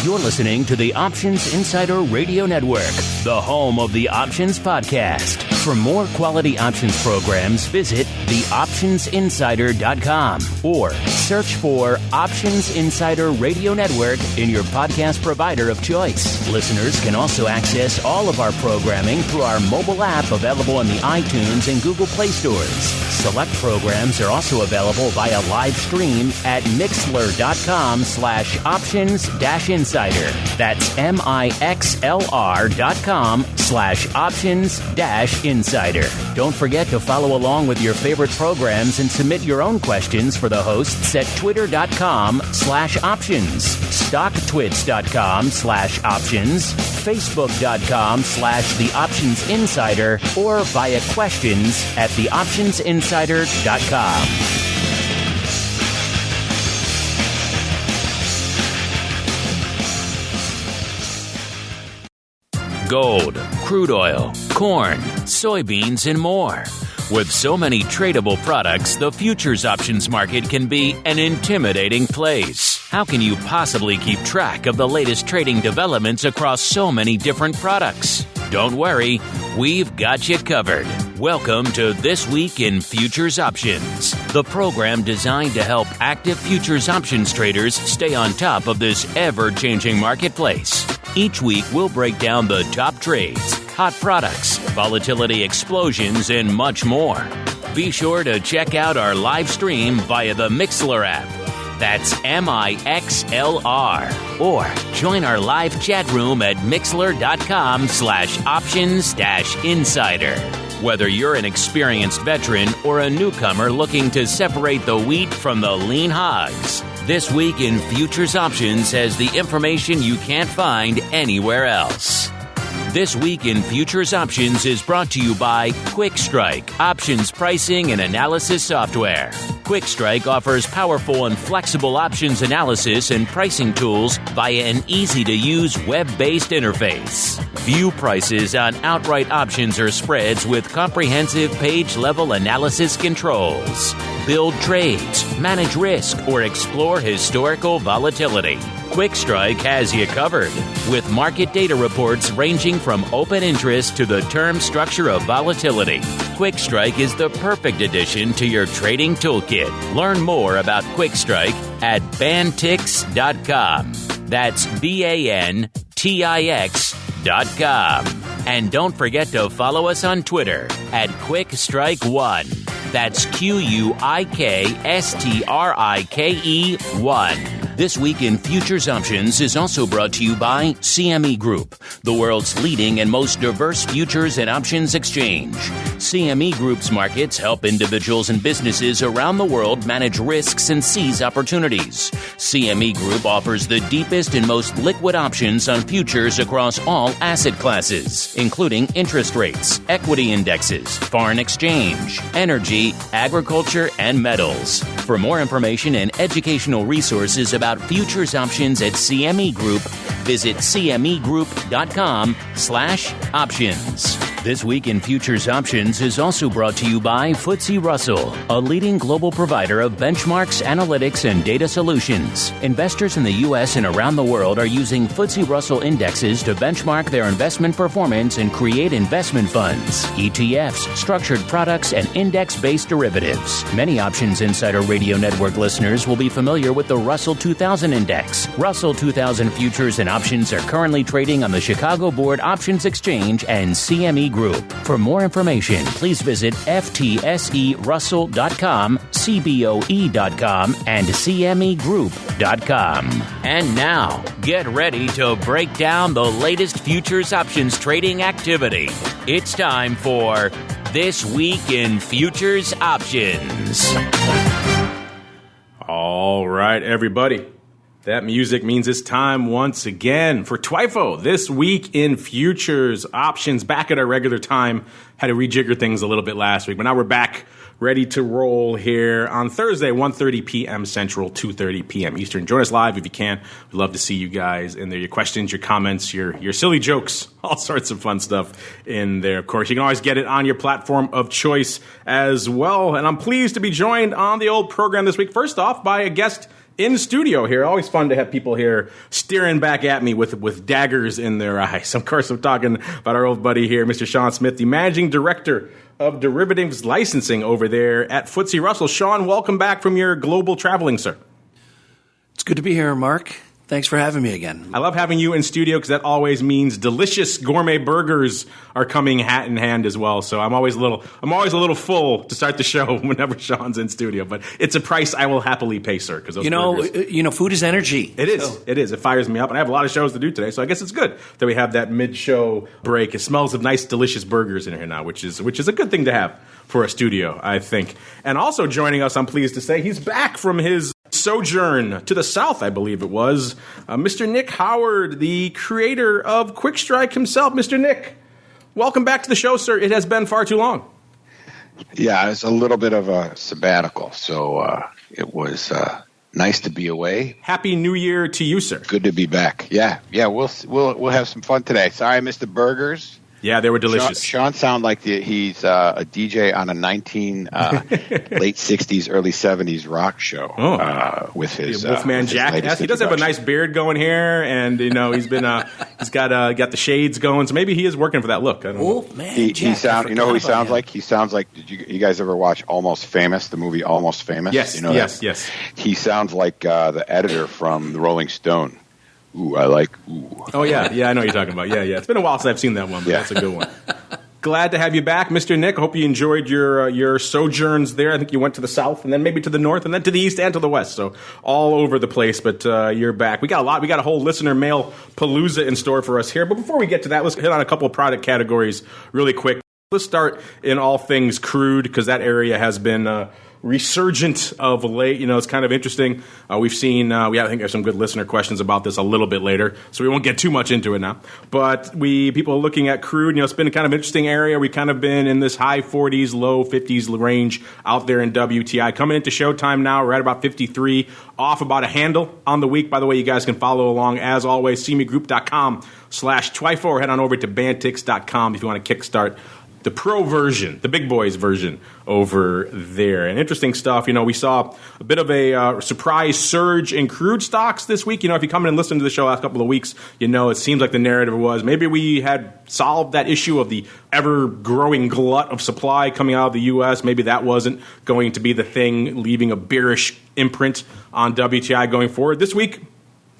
You're listening to the Options Insider Radio Network, the home of the Options Podcast. For more quality options programs, visit theoptionsinsider.com or search for Options Insider Radio Network in your podcast provider of choice. Listeners can also access all of our programming through our mobile app available in the iTunes and Google Play stores. Select programs are also available via live stream at mixlr.com/options-insider. That's mixlr.com/options-insider. Don't forget to follow along with your favorite programs and submit your own questions for the hosts at twitter.com/options, stocktwits.com/options, facebook.com/theoptionsinsider, or via questions at theoptionsinsider.com. Gold, crude oil, corn, soybeans, and more. With so many tradable products, the futures options market can be an intimidating place. How can you possibly keep track of the latest trading developments across so many different products? Don't worry, we've got you covered. Welcome to This Week in Futures Options, the program designed to help active futures options traders stay on top of this ever-changing marketplace. Each week, we'll break down the top trades, hot products, volatility explosions, and much more. Be sure to check out our live stream via the Mixlr app. That's MIXLR. Or join our live chat room at mixlr.com/options-insider. Whether you're an experienced veteran or a newcomer looking to separate the wheat from the lean hogs, This Week in Futures Options has the information you can't find anywhere else. This Week in Futures Options is brought to you by QuickStrike, options pricing and analysis software. QuickStrike offers powerful and flexible options analysis and pricing tools via an easy-to-use web-based interface. View prices on outright options or spreads with comprehensive page-level analysis controls. Build trades, manage risk, or explore historical volatility. QuickStrike has you covered, with market data reports ranging from open interest to the term structure of volatility. QuickStrike is the perfect addition to your trading toolkit. Learn more about QuickStrike at bantix.com. That's BANTIX.com. And don't forget to follow us on Twitter at QuickStrike1. That's QUIKSTRIKE1. This Week in Futures Options is also brought to you by CME Group, the world's leading and most diverse futures and options exchange. CME Group's markets help individuals and businesses around the world manage risks and seize opportunities. CME Group offers the deepest and most liquid options on futures across all asset classes, including interest rates, equity indexes, foreign exchange, energy, agriculture, and metals. For more information and educational resources about futures options at CME Group, visit cmegroup.com/options. This Week in Futures Options is also brought to you by FTSE Russell, a leading global provider of benchmarks, analytics, and data solutions. Investors in the U.S. and around the world are using FTSE Russell indexes to benchmark their investment performance and create investment funds, ETFs, structured products, and index-based derivatives. Many Options Insider Radio Network listeners will be familiar with the Russell 2000 Index. Russell 2000 futures and options are currently trading on the Chicago Board Options Exchange and CME Group. For more information, please visit ftserussell.com, cboe.com, and cmegroup.com. And now, get ready to break down the latest futures options trading activity. It's time for This Week in Futures Options. All right, everybody. That music means it's time once again for TWIFO, This Week in Futures Options, back at our regular time. Had to rejigger things a little bit last week, but now we're back ready to roll here on Thursday, 1:30 p.m. Central, 2:30 p.m. Eastern. Join us live if you can. We'd love to see you guys in there. Your questions, your comments, your silly jokes, all sorts of fun stuff in there. Of course, you can always get it on your platform of choice as well. And I'm pleased to be joined on the old program this week, first off, by a guest in studio here. Always fun to have people here staring back at me with daggers in their eyes. Of course, I'm talking about our old buddy here, Mr. Sean Smith, the Managing Director of Derivatives Licensing over there at FTSE Russell. Sean, welcome back from your global traveling, sir. It's good to be here, Mark. Thanks for having me again. I love having you in studio because that always means delicious gourmet burgers are coming hat in hand as well. So I'm always a little full to start the show whenever Sean's in studio. But it's a price I will happily pay, sir. Because burgers, food is energy. It is. So. It is. It fires me up, and I have a lot of shows to do today. So I guess it's good that we have that mid-show break. It smells of nice, delicious burgers in here now, which is a good thing to have for a studio, I think. And also joining us, I'm pleased to say, he's back from his sojourn to the south, I believe it was, Mr. Nick Howard, the creator of Quick Strike himself. Mr. Nick, welcome back to the show, sir. It has been far too long. Yeah, it's a little bit of a sabbatical, so it was nice to be away. Happy New Year to you, sir. Good to be back. Yeah, we'll have some fun today. Sorry I missed the burgers. Yeah, they were delicious. Sean sounds like he's a DJ on a late 60s, early 70s rock show with his Wolfman Jack. He does have a nice beard going here, and he's been he's got the shades going, so maybe he is working for that look. I don't know. Wolfman Jack. You know who he sounds like? He sounds like. Did you guys ever watch Almost Famous? The movie Almost Famous. Yes, yes. He sounds like the editor from the Rolling Stone. Ooh, I like ooh. Oh, yeah, I know what you're talking about. Yeah. It's been a while since I've seen that one, but that's a good one. Glad to have you back, Mr. Nick. I hope you enjoyed your sojourns there. I think you went to the south, and then maybe to the north, and then to the east and to the west. So all over the place, but you're back. We got a lot. We got a whole listener mail palooza in store for us here. But before we get to that, let's hit on a couple of product categories really quick. Let's start in all things crude, because that area has been resurgent of late. It's kind of interesting. We've seen, I think there's some good listener questions about this a little bit later, so we won't get too much into it now. But people are looking at crude. It's been kind of an interesting area. We've kind of been in this high 40s, low 50s range out there in WTI. Coming into showtime now, we're at about 53, off about a handle on the week. By the way, you guys can follow along, as always, cmegroup.com/TWIFO, or head on over to bantix.com if you want to kickstart the pro version, the big boys version over there. And interesting stuff. We saw a bit of a surprise surge in crude stocks this week. If you come in and listen to the show last couple of weeks, it seems like the narrative was maybe we had solved that issue of the ever-growing glut of supply coming out of the U.S. Maybe that wasn't going to be the thing, leaving a bearish imprint on WTI going forward. This week,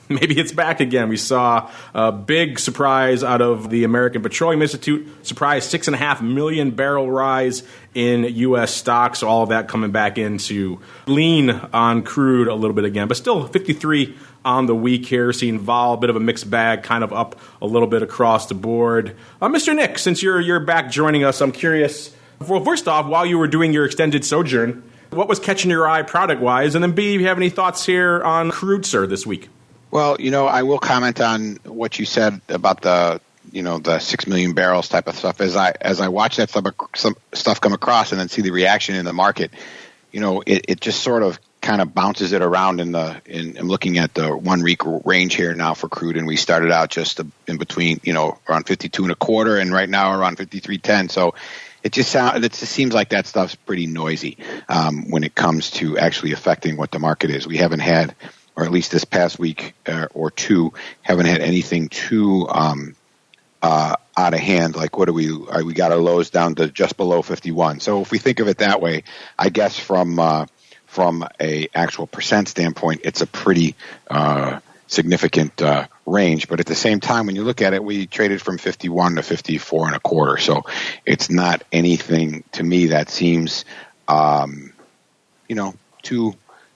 maybe it's back again. We saw a big surprise out of the American Petroleum Institute. Surprise 6.5 million barrel rise in U.S. stocks. So all of that coming back into lean on crude a little bit again. But still 53 on the week here. Seeing vol, a bit of a mixed bag, kind of up a little bit across the board. Mr. Nick, since you're back joining us, I'm curious. Well, first off, while you were doing your extended sojourn, what was catching your eye product-wise? And then B, if you have any thoughts here on crude, sir, this week? Well, I will comment on what you said about the 6 million barrels type of stuff. As I watch that stuff come across and then see the reaction in the market, it just sort of kind of bounces it around I'm looking at the 1 week range here now for crude, and we started out just in between, around 52 and a quarter, and right now around 53.10. So it just seems like that stuff's pretty noisy when it comes to actually affecting what the market is. We haven't had, or at least this past week or two, haven't had anything too out of hand. Like we got our lows down to just below 51. So if we think of it that way, I guess from a actual percent standpoint, it's a pretty significant range. But at the same time, when you look at it, we traded from 51 to 54 and a quarter. So it's not anything to me that seems,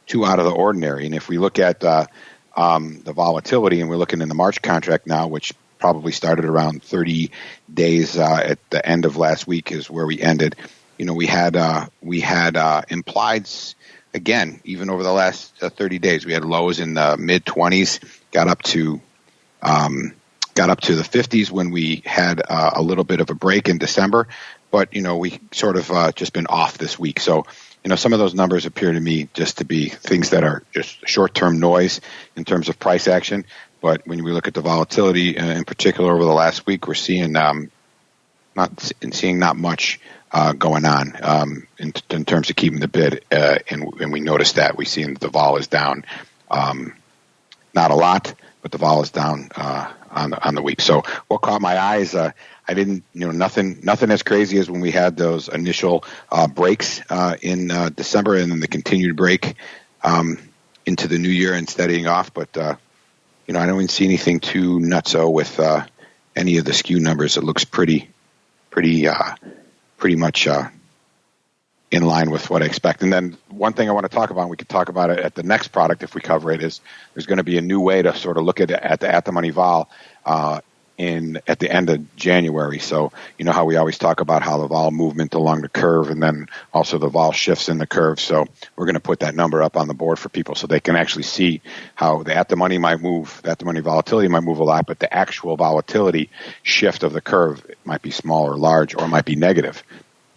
too out of the ordinary. And if we look at the volatility, and we're looking in the March contract now, which probably started around 30 days at the end of last week is where we ended. We had implieds again, even over the last 30 days. We had lows in the mid 20s, got up to the 50s when we had a little bit of a break in December. But we sort of just been off this week. So some of those numbers appear to me just to be things that are just short-term noise in terms of price action. But when we look at the volatility, in particular over the last week, we're seeing not much going on in terms of keeping the bid. And we noticed that we see the vol is down Not a lot, but the vol is down on the week. So what caught my eyes, I didn't, nothing as crazy as when we had those initial breaks in December, and then the continued break into the new year and steadying off. But I don't even see anything too nutso with any of the skew numbers. It looks pretty much in line with what I expect. And then one thing I want to talk about, and we could talk about it at the next product if we cover it, is there's going to be a new way to sort of look at the money vol at the end of January. So you know how we always talk about how the vol movement along the curve, and then also the vol shifts in the curve. So we're going to put that number up on the board for people so they can actually see how the at the money might move. The at the money volatility might move a lot, but the actual volatility shift of the curve might be small or large, or might be negative,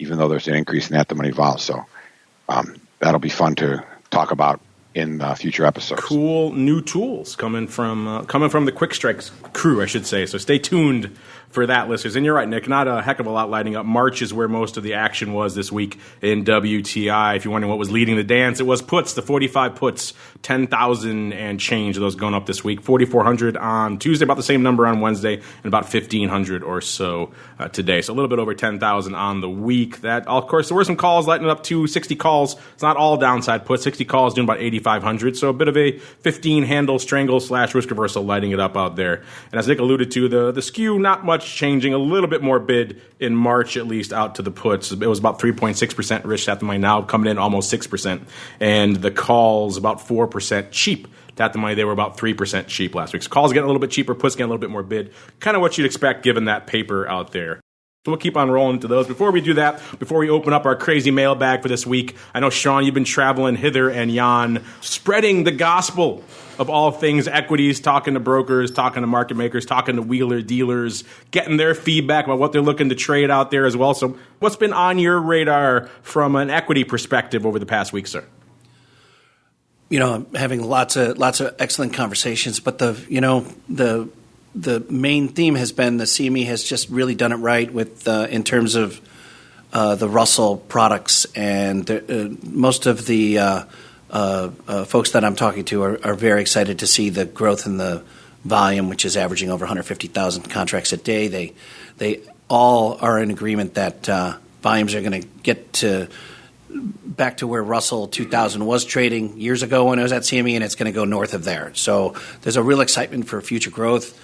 even though there's an increase in at the money vol. So that'll be fun to talk about in future episodes. Cool new tools coming from the Quick Strikes crew, I should say. So stay tuned for that, listeners. And you're right, Nick, not a heck of a lot lighting up. March is where most of the action was this week in WTI. If you're wondering what was leading the dance, it was puts, the 45 puts, 10,000 and change of those going up this week. 4,400 on Tuesday, about the same number on Wednesday, and about 1,500 or so today. So a little bit over 10,000 on the week. That, of course, there were some calls lighting up to 60 calls. It's not all downside puts. 60 calls doing about 8,500. So a bit of a 15 handle strangle / risk reversal lighting it up out there. And as Nick alluded to, the skew, not much changing, a little bit more bid in March, at least out to the puts. It was about 3.6% risk at the money, now coming in almost 6%. And the calls about 4% cheap. At the money, they were about 3% cheap last week. So calls getting a little bit cheaper, puts getting a little bit more bid. Kind of what you'd expect given that paper out there. So we'll keep on rolling to those. Before we do that, before we open up our crazy mailbag for this week, I know, Sean, you've been traveling hither and yon, spreading the gospel of all things equities, talking to brokers, talking to market makers, talking to wheeler dealers, getting their feedback about what they're looking to trade out there as well. So what's been on your radar from an equity perspective over the past week, sir? I'm having lots of excellent conversations, but the main theme has been the CME has just really done it right with in terms of the Russell products, and most of the folks that I'm talking to are very excited to see the growth in the volume, which is averaging over 150,000 contracts a day. They all are in agreement that volumes are going to get back to where Russell 2000 was trading years ago when I was at CME, and it's going to go north of there. So there's a real excitement for future growth.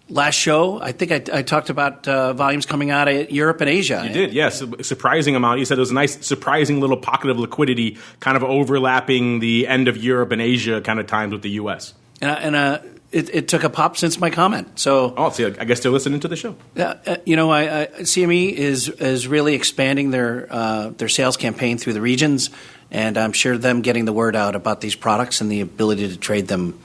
Last show, I think I talked about volumes coming out of Europe and Asia. You did, yes. A surprising amount. You said it was a nice, surprising little pocket of liquidity kind of overlapping the end of Europe and Asia kind of times with the U.S. And it took a pop since my comment. So, see, I guess they're listening to the show. CME is really expanding their sales campaign through the regions, and I'm sure them getting the word out about these products and the ability to trade them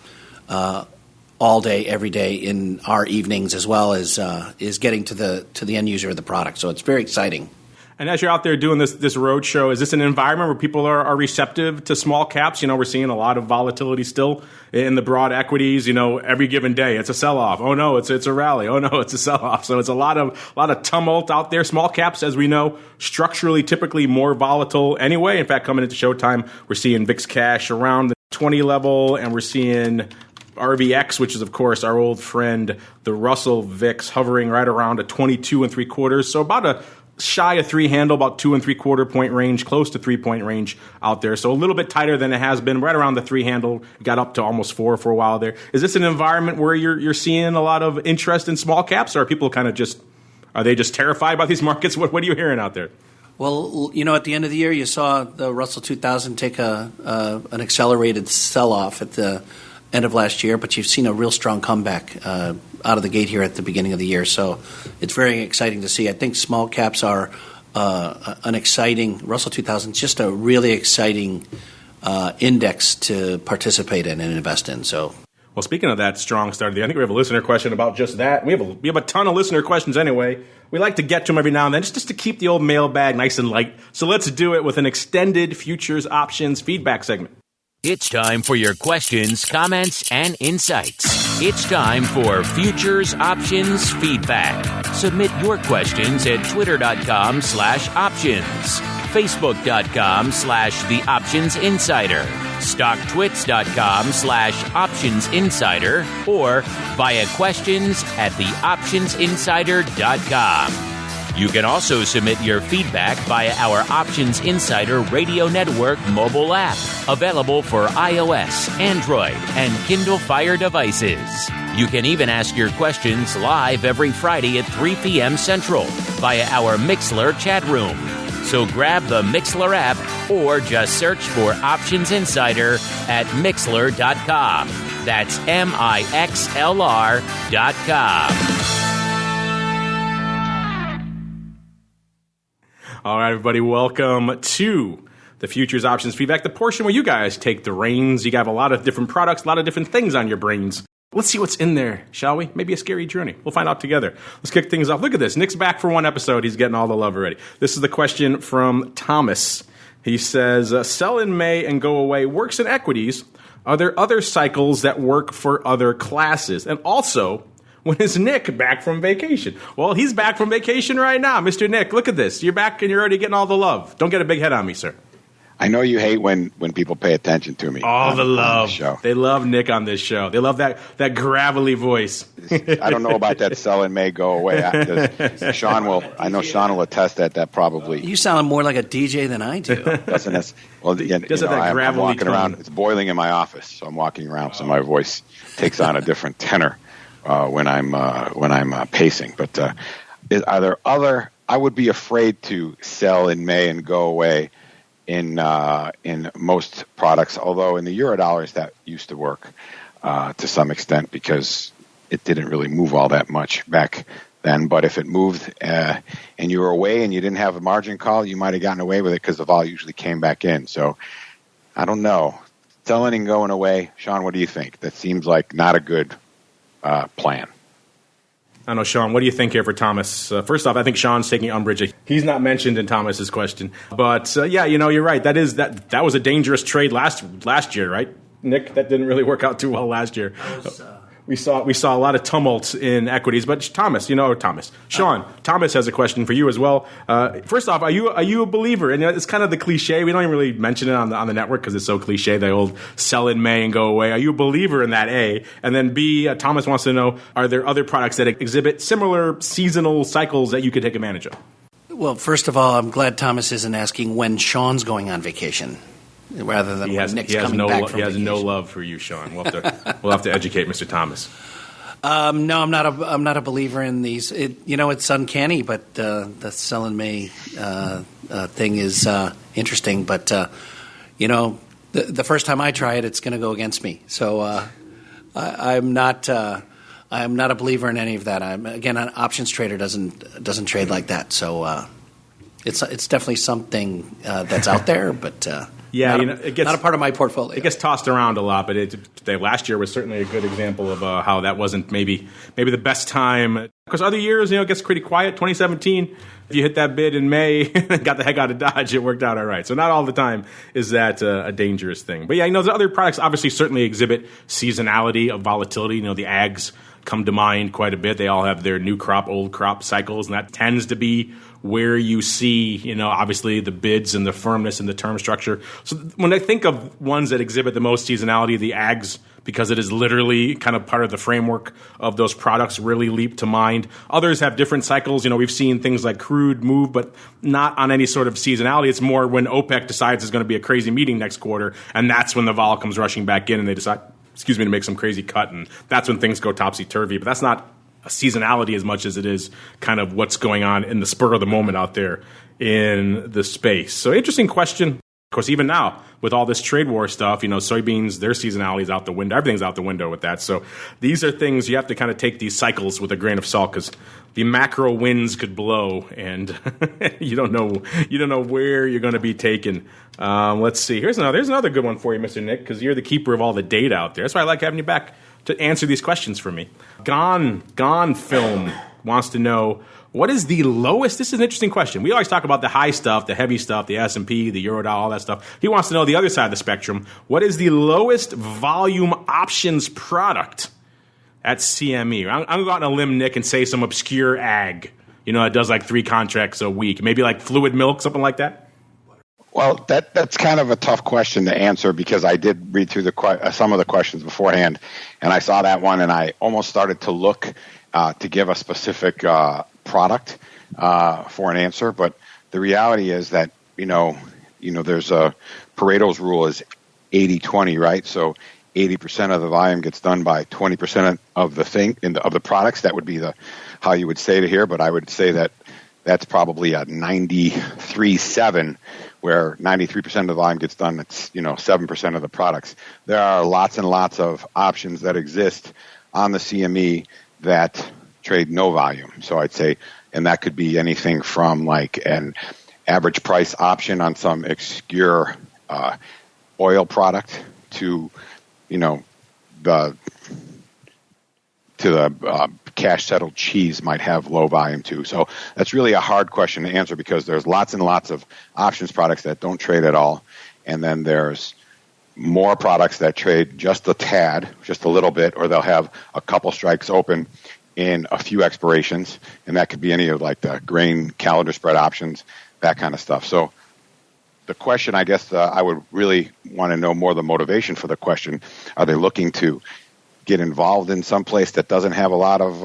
all day, every day in our evenings, as well as is getting to the end user of the product. So it's very exciting. And as you're out there doing this road show, is this an environment where people are receptive to small caps? We're seeing a lot of volatility still in the broad equities. Every given day it's a sell-off. Oh no, it's a rally. Oh no, it's a sell-off. So it's a lot of tumult out there. Small caps, as we know, structurally typically more volatile anyway. In fact, coming into showtime, we're seeing VIX cash around the 20 level, and we're seeing RVX, which is, of course, our old friend, the Russell VIX, hovering right around a 22 3/4. So about a shy of 3 handle, about 2 3/4 point range, close to 3 point range out there. So a little bit tighter than it has been, right around the 3 handle. Got up to almost 4 for a while there. Is this an environment where you're seeing a lot of interest in small caps, or are people kind of are they just terrified by these markets? What are you hearing out there? Well, at the end of the year, you saw the Russell 2000 take an accelerated sell-off at the end of last year, but you've seen a real strong comeback out of the gate here at the beginning of the year. So it's very exciting to see. I think small caps are an exciting, Russell 2000 is just a really exciting index to participate in and invest in. So, well, speaking of that strong start of the year, I think we have a listener question about just that. We have a ton of listener questions anyway. We like to get to them every now and then just to keep the old mailbag nice and light. So let's do it with an extended futures options feedback segment. It's time for your questions, comments, and insights. It's time for Futures Options Feedback. Submit your questions at twitter.com/options. facebook.com/theoptionsinsider, stocktwits.com/optionsinsider, or via questions@theoptionsinsider.com. You can also submit your feedback via our Options Insider Radio Network mobile app, available for iOS, Android, and Kindle Fire devices. You can even ask your questions live every Friday at 3 p.m. Central via our Mixlr chat room. So grab the Mixlr app or just search for Options Insider at Mixlr.com. That's Mixlr.com. All right, everybody, welcome to the Futures Options Feedback, the portion where you guys take the reins. You have a lot of different products, a lot of different things on your brains. Let's see what's in there, shall we? Maybe a scary journey. We'll find out together. Let's kick things off. Look at this. Nick's back for one episode. He's getting all the love already. This is the question from Thomas. He says, sell in May and go away works in equities. Are there other cycles that work for other classes? And also, when is Nick back from vacation? Well, he's back from vacation right now. Mr. Nick, look at this. You're back and you're already getting all the love. Don't get a big head on me, sir. I know you hate when people pay attention to me. All the love. Show. They love Nick on this show. They love that gravelly voice. I don't know about that sell in May, go away. Sean will attest that probably. You sound more like a DJ than I do. Doesn't it? Well, I'm walking around. It's boiling in my office, so I'm walking around, so my voice takes on a different tenor when I'm pacing. But are there other? I would be afraid to sell in May and go away in most products, although in the Eurodollars that used to work to some extent because it didn't really move all that much back then. But if it moved and you were away and you didn't have a margin call, you might have gotten away with it because the vol usually came back in. So I don't know. Selling and going away. Sean, what do you think? That seems like not a good plan. I don't know, Sean, what do you think here for Thomas? First off, I think Sean's taking umbrage. He's not mentioned in Thomas's question. But, you're right. That was a dangerous trade last year, right, Nick? That didn't really work out too well last year. We saw a lot of tumult in equities. But Thomas, Sean, Thomas has a question for you as well. First off, are you a believer? And it's kind of the cliche. We don't even really mention it on the network because it's so cliche, the old sell in May and go away. Are you a believer in that, A? And then B, Thomas wants to know, are there other products that exhibit similar seasonal cycles that you could take advantage of? Well, first of all, I'm glad Thomas isn't asking when Sean's going on vacation, rather than when Nick's coming back from vacation. He has no love for you, Sean. We'll have to educate Mr. Thomas. No, I'm not a believer in these. It's uncanny, but the sell in May thing is interesting. But the first time I try it, it's going to go against me. So I'm not a believer in any of that. An options trader doesn't trade like that. So it's definitely something that's out there, but. It gets not a part of my portfolio. It gets tossed around a lot, but last year was certainly a good example of how that wasn't maybe the best time. Because other years, it gets pretty quiet. 2017, if you hit that bid in May and got the heck out of Dodge, it worked out all right. So not all the time is that a dangerous thing. But the other products obviously certainly exhibit seasonality of volatility. The ags come to mind quite a bit. They all have their new crop, old crop cycles, and that tends to be where you see, obviously the bids and the firmness and the term structure. So when I think of ones that exhibit the most seasonality, the ags, because it is literally kind of part of the framework of those products, really leap to mind. Others have different cycles. We've seen things like crude move, but not on any sort of seasonality. It's more when OPEC decides there's going to be a crazy meeting next quarter, and that's when the vol comes rushing back in and they decide, to make some crazy cut, and that's when things go topsy-turvy. But that's not a seasonality as much as it is kind of what's going on in the spur of the moment out there in the space. So interesting question. Of course, even now, with all this trade war stuff, soybeans, their seasonality is out the window. Everything's out the window with that. So these are things you have to kind of take these cycles with a grain of salt because the macro winds could blow and you don't know where you're going to be taken. Let's see. Here's another good one for you, Mr. Nick, because you're the keeper of all the data out there. That's why I like having you back to answer these questions for me. Gone Film wants to know, what is the lowest? This is an interesting question. We always talk about the high stuff, the heavy stuff, the S&P, the Eurodollar, all that stuff. He wants to know the other side of the spectrum. What is the lowest volume options product at CME? I'm going to go out on a limb, Nick, and say some obscure ag. It does like 3 contracts a week. Maybe like fluid milk, something like that. Wow. Well, that's kind of a tough question to answer because I did read through some of the questions beforehand, and I saw that one, and I almost started to look to give a specific product for an answer. But the reality is that there's a Pareto's rule is 80-20, right? So 80% of the volume gets done by 20% of the products. That would be how you would say it here, but I would say that that's probably a 93-7, where 93% of the volume gets done. It's 7% of the products. There are lots and lots of options that exist on the CME that trade no volume. So I'd say, and that could be anything from like an average price option on some obscure oil product to the cash settled cheese might have low volume too. So that's really a hard question to answer because there's lots and lots of options products that don't trade at all. And then there's more products that trade just a tad, just a little bit, or they'll have a couple strikes open in a few expirations. And that could be any of like the grain calendar spread options, that kind of stuff. So the question, I guess, I would really want to know more the motivation for the question. Are they looking to get involved in some place that doesn't have a lot of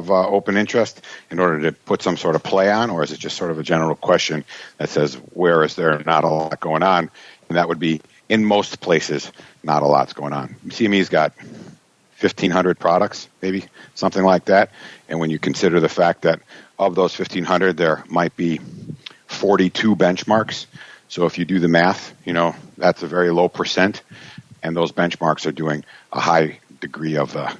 open interest in order to put some sort of play on, or is it just sort of a general question that says where is there not a lot going on? And that would be in most places not a lot's going on. CME's got 1,500 products, maybe something like that. And when you consider the fact that of those 1,500, there might be 42 benchmarks. So if you do the math, that's a very low percent. And those benchmarks are doing a high degree of the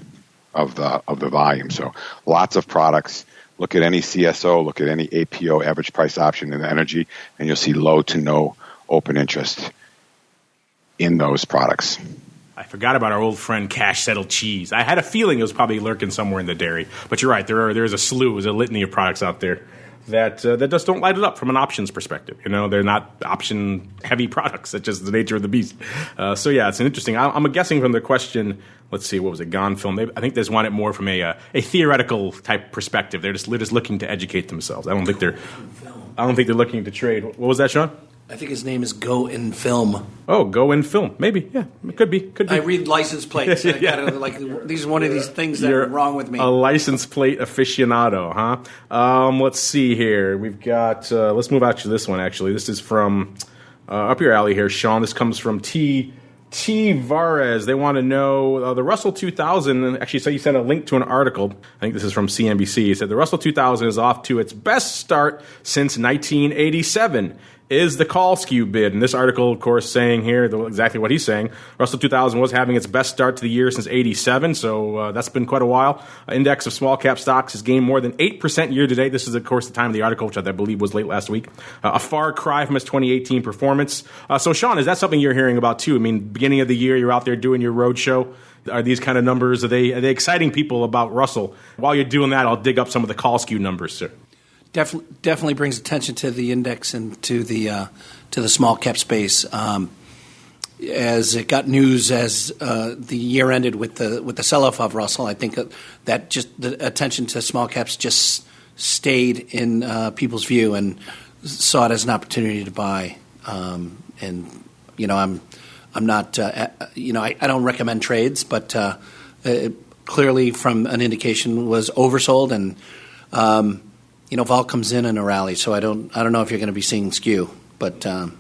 volume. So lots of products. Look at any CSO, look at any APO, average price option in energy, and you'll see low to no open interest in those products. I forgot about our old friend cash settled cheese. I had a feeling it was probably lurking somewhere in the dairy, but you're right. There's a litany of products out there that just don't light it up from an options perspective. They're not option-heavy products. That's just the nature of the beast. So, yeah, it's an interesting. I'm guessing from the question, let's see, what was it, Gone Film? I think they just want it more from a theoretical type perspective. They're just looking to educate themselves. I don't think they're looking to trade. What was that, Sean? I think his name is Go in Film. Oh, Go in Film. Maybe, yeah. It could be. I read license plates. Yeah. These are one of these things that are wrong with me. A license plate aficionado, huh? Let's see here. We've got, let's move out to this one, actually. This is from up your alley here, Sean. This comes from T. Vares. They want to know the Russell 2000. Actually, so you sent a link to an article. I think this is from CNBC. He said the Russell 2000 is off to its best start since 1987. Is the call skew bid? And this article, of course, saying here exactly what he's saying. Russell 2000 was having its best start to the year since 87, so that's been quite a while. Index of small cap stocks has gained more than 8% year to date. This is, of course, the time of the article, which I believe was late last week. A far cry from its 2018 performance. So, Sean, is that something you're hearing about too? I mean, beginning of the year, you're out there doing your road show. Are these kind of numbers? Are they exciting people about Russell? While you're doing that, I'll dig up some of the call skew numbers, sir. Definitely brings attention to the index and to the small cap space. As it got news as the year ended with the sell off of Russell, I think that just the attention to small caps just stayed in people's view and saw it as an opportunity to buy. I'm not I don't recommend trades, but clearly from an indication was oversold and. Vol comes in a rally, so I don't know if you're going to be seeing skew, but it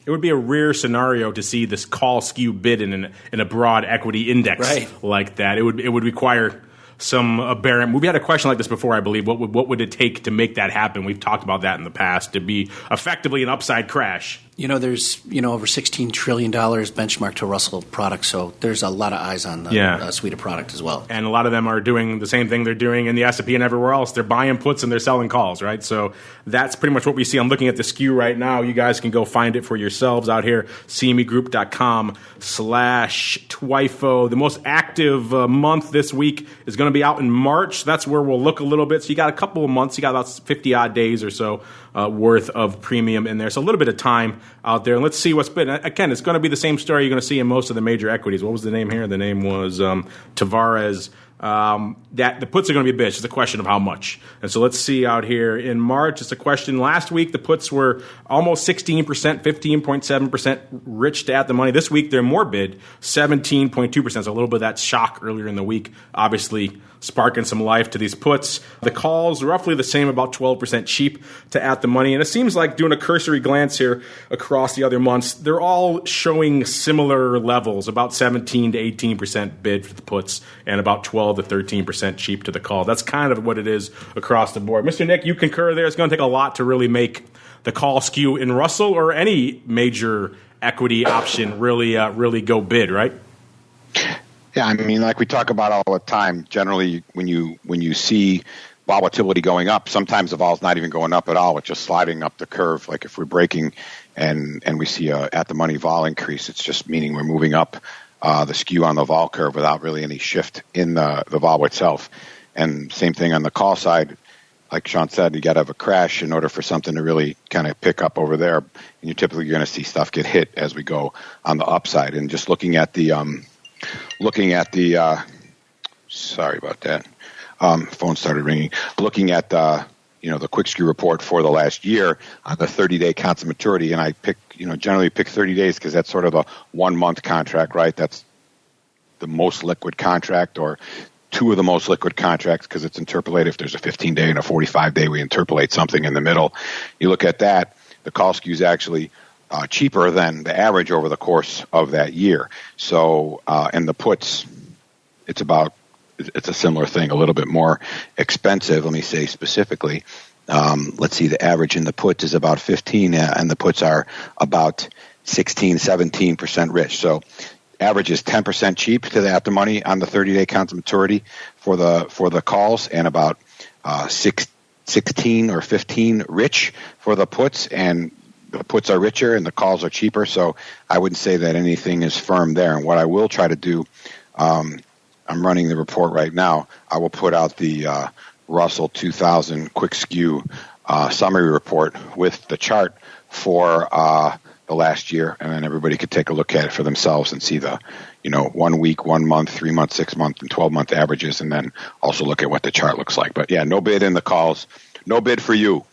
would be a rare scenario to see this call skew bid in a broad equity index like that. It would require some aberrant. We've had a question like this before, I believe. What would it take to make that happen? We've talked about that in the past to be effectively an upside crash. There's over $16 trillion benchmarked to Russell products, so there's a lot of eyes on the suite of product as well. And a lot of them are doing the same thing they're doing in the S&P and everywhere else. They're buying puts and they're selling calls, right? So that's pretty much what we see. I'm looking at the skew right now. You guys can go find it for yourselves out here, cmegroup.com/TWIFO. The most active month this week is going to be out in March. That's where we'll look a little bit. So you got a couple of months. You got about 50-odd days or so worth of premium in there. So a little bit of time out there. And let's see what's been. Again, it's going to be the same story you're going to see in most of the major equities. What was the name here? The name was Tavares. that the puts are going to be a bitch. It's a question of how much. And so let's see out here in March. It's a question. Last week, the puts were almost 16%, 15.7% rich to at the money. This week, they're more bid, 17.2%. So a little bit of that shock earlier in the week, obviously sparking some life to these puts. The calls, roughly the same, about 12% cheap to at the money. And it seems like, doing a cursory glance here across the other months, they're all showing similar levels, about 17 to 18% bid for the puts and about 12 to 13% cheap to the call. That's kind of what it is across the board. Mr. Nick, you concur there? It's going to take a lot to really make the call skew in Russell or any major equity option really go bid, right? Yeah, I mean, like we talk about all the time, generally when you see volatility going up, sometimes the vol's not even going up at all. It's just sliding up the curve. Like if we're breaking and we see a at the money vol increase, it's just meaning we're moving up the skew on the vol curve without really any shift in the vol itself. And same thing on the call side. Like Sean said, you got to have a crash in order for something to really kind of pick up over there. And you're typically going to see stuff get hit as we go on the upside. And just looking at the sorry about that. Phone started ringing. Looking at the quick skew report for the last year on the 30-day constant maturity, and I generally pick 30 days because that's sort of the 1 month contract, right? That's the most liquid contract, or two of the most liquid contracts because it's interpolated. If there's a 15-day and a 45-day, we interpolate something in the middle. You look at that, the call skew is actually cheaper than the average over the course of that year. So, and the puts, it's a similar thing, a little bit more expensive. Let me say specifically, let's see, the average in the puts is about 15, and the puts are about 16, 17% rich. So average is 10% cheap to the at the money on the 30-day constant maturity for the calls, and about 16 or 15 rich for the puts, and the puts are richer and the calls are cheaper. So I wouldn't say that anything is firm there. And what I will try to do, I'm running the report right now. I will put out the Russell 2000 quick skew summary report with the chart for the last year, and then everybody could take a look at it for themselves and see the 1 week, 1 month, 3 month, 6 month, and 12 month averages, and then also look at what the chart looks like. But yeah, no bid in the calls, no bid for you.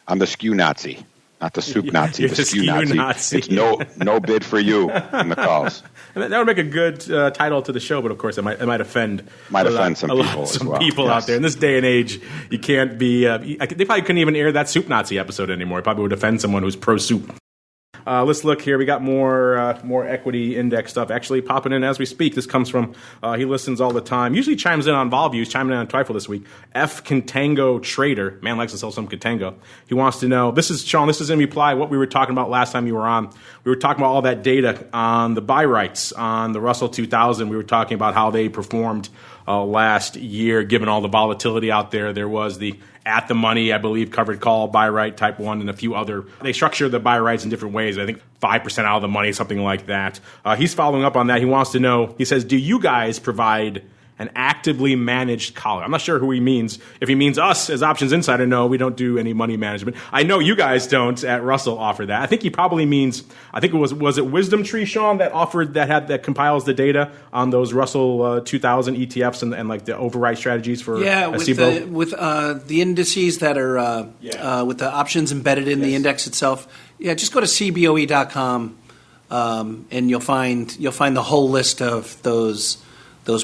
I'm the skew Nazi. Not the soup Nazi, You're the skew Nazi. It's no bid for you in the calls. That would make a good title to the show, but of course it might offend some people out there. In this day and age, you can't be. They probably couldn't even air that soup Nazi episode anymore. It probably would offend someone who's pro soup. Let's look here. We got more equity index stuff actually popping in as we speak. This comes from, he listens all the time. Usually chimes in on vol views, chiming in on TWIFO this week. F. Contango Trader. Man likes to sell some Contango. He wants to know, this is in reply what we were talking about last time you were on. We were talking about all that data on the buy rights on the Russell 2000. We were talking about how they performed last year, given all the volatility out there. There was the at the money, I believe, covered call, buy right, type 1, and a few other. They structure the buy rights in different ways. I think 5% out of the money, something like that. He's following up on that. He wants to know, he says, do you guys provide an actively managed collar? I'm not sure who he means. If he means us as Options Insider, no, we don't do any money management. I know you guys don't at Russell offer that. I think he probably means, I think it was it Wisdom Tree, Sean, that compiles the data on those Russell 2000 ETFs and like the override strategies for with the indices that are with the options embedded in the index itself. Yeah, just go to cboe.com and you'll find the whole list of those